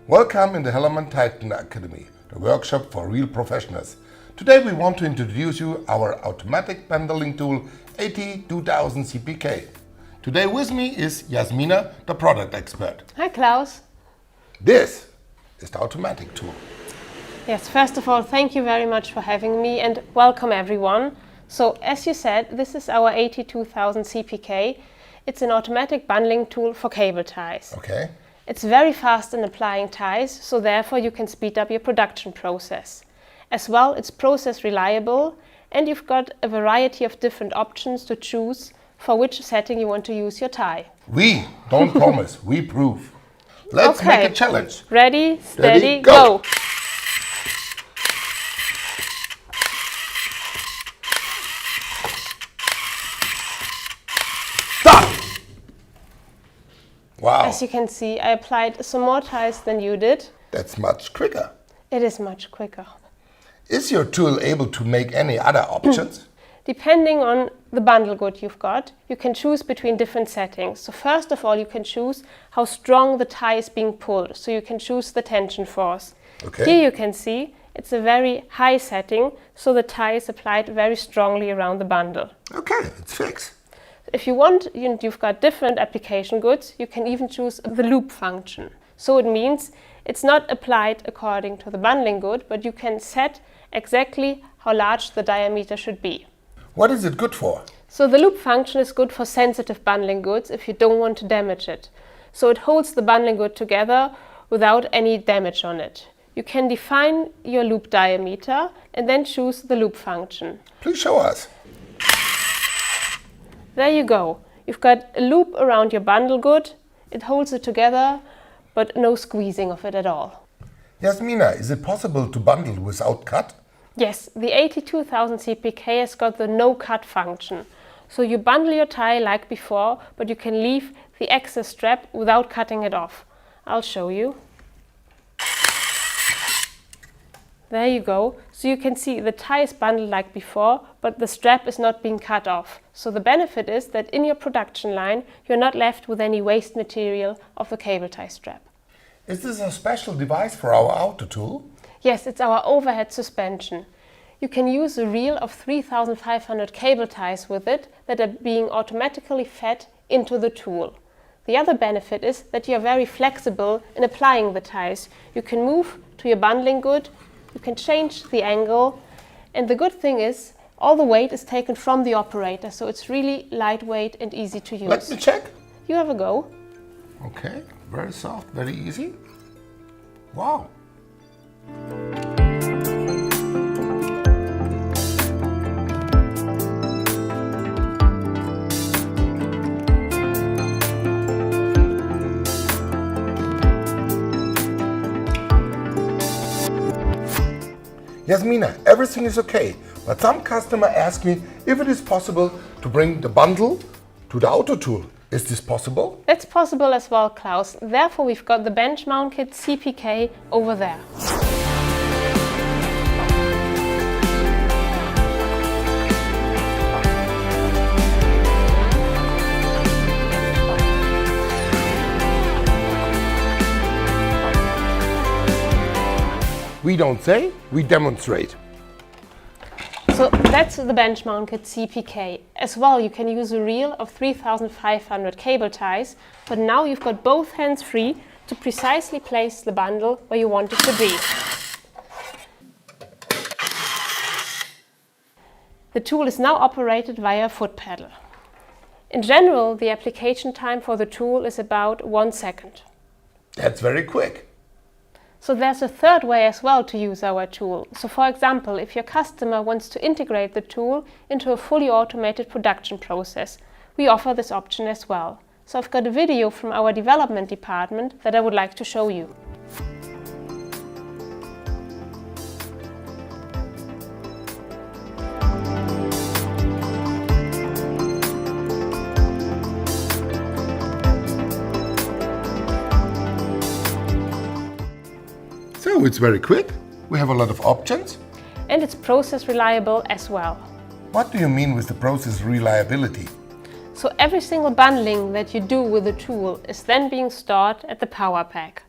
Welcome in the HellermannTyton Academy, the workshop for real professionals. Today we want to introduce you our automatic bundling tool AT2000 CPK. Today with me is Jasmina, the product expert. Hi Klaus. This is the automatic tool. Yes, first of all, thank you very much for having me and welcome everyone. So as you said, this is our AT2000 CPK. It's an automatic bundling tool for cable ties. Okay. It's very fast in applying ties, so therefore you can speed up your production process. As well, it's process reliable and you've got a variety of different options to choose for which setting you want to use your tie. We don't promise, we prove. Let's make a challenge. Ready, steady, go! Stop! Wow. As you can see, I applied some more ties than you did. That's much quicker. It is much quicker. Is your tool able to make any other options? Depending on the bundle good you've got, you can choose between different settings. So first of all, you can choose how strong the tie is being pulled. So you can choose the tension force. Okay. Here you can see it's a very high setting, so the tie is applied very strongly around the bundle. Okay, it's fixed. If you want, you've got different application goods, you can even choose the loop function. So it means it's not applied according to the bundling good, but you can set exactly how large the diameter should be. What is it good for? So the loop function is good for sensitive bundling goods if you don't want to damage it. So it holds the bundling good together without any damage on it. You can define your loop diameter and then choose the loop function. Please show us. There you go. You've got a loop around your bundle good. It holds it together, but no squeezing of it at all. Jasmina, is it possible to bundle without cut? Yes, the AT2000 CPK has got the no cut function. So you bundle your tie like before, but you can leave the excess strap without cutting it off. I'll show you. There you go. So you can see the tie is bundled like before, but the strap is not being cut off. So the benefit is that in your production line, you're not left with any waste material of the cable tie strap. Is this a special device for our Autotool? Yes, it's our overhead suspension. You can use a reel of 3,500 cable ties with it that are being automatically fed into the tool. The other benefit is that you're very flexible in applying the ties. You can move to your bundling good, you can change the angle, and the good thing is all the weight is taken from the operator, so it's really lightweight and easy to use. Let me check. You have a go. Okay, very soft, very easy. Wow. Jasmina, everything is okay, but some customer ask me if it is possible to bring the bundle to the Autotool. Is this possible? That's possible as well, Klaus. Therefore, we've got the bench mount kit CPK over there. We don't say, we demonstrate. So that's the bench mount kit CPK. As well, you can use a reel of 3,500 cable ties, but now you've got both hands free to precisely place the bundle where you want it to be. The tool is now operated via a foot pedal. In general, the application time for the tool is about 1 second. That's very quick. So there's a third way as well to use our tool. So for example, if your customer wants to integrate the tool into a fully automated production process, we offer this option as well. So I've got a video from our development department that I would like to show you. So it's very quick. We have a lot of options. And it's process reliable as well. What do you mean with the process reliability? So every single bundling that you do with the tool is then being stored at the power pack.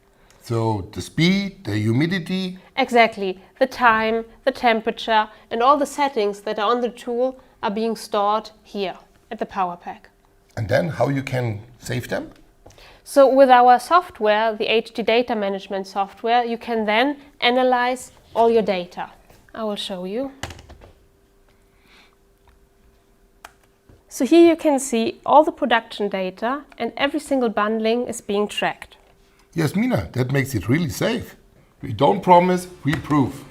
So the speed, the humidity. Exactly. The time, the temperature, and all the settings that are on the tool are being stored here at the power pack. And then how you can save them? So with our software, the HD data management software, you can then analyze all your data. I will show you. So here you can see all the production data and every single bundling is being tracked. Yes, Mina, that makes it really safe. We don't promise, we prove.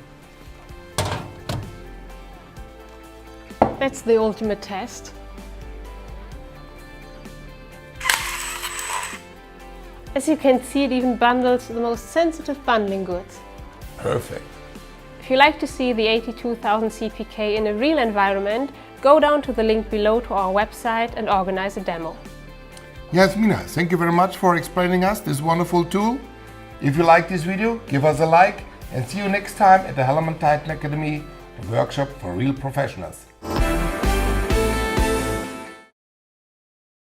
That's the ultimate test. As you can see, it even bundles the most sensitive bundling goods. Perfect. If you like to see the 82,000 CPK in a real environment, go down to the link below to our website and organize a demo. Yes, Mina, thank you very much for explaining us this wonderful tool. If you like this video, give us a like and see you next time at the HellermannTyton Academy, the workshop for real professionals.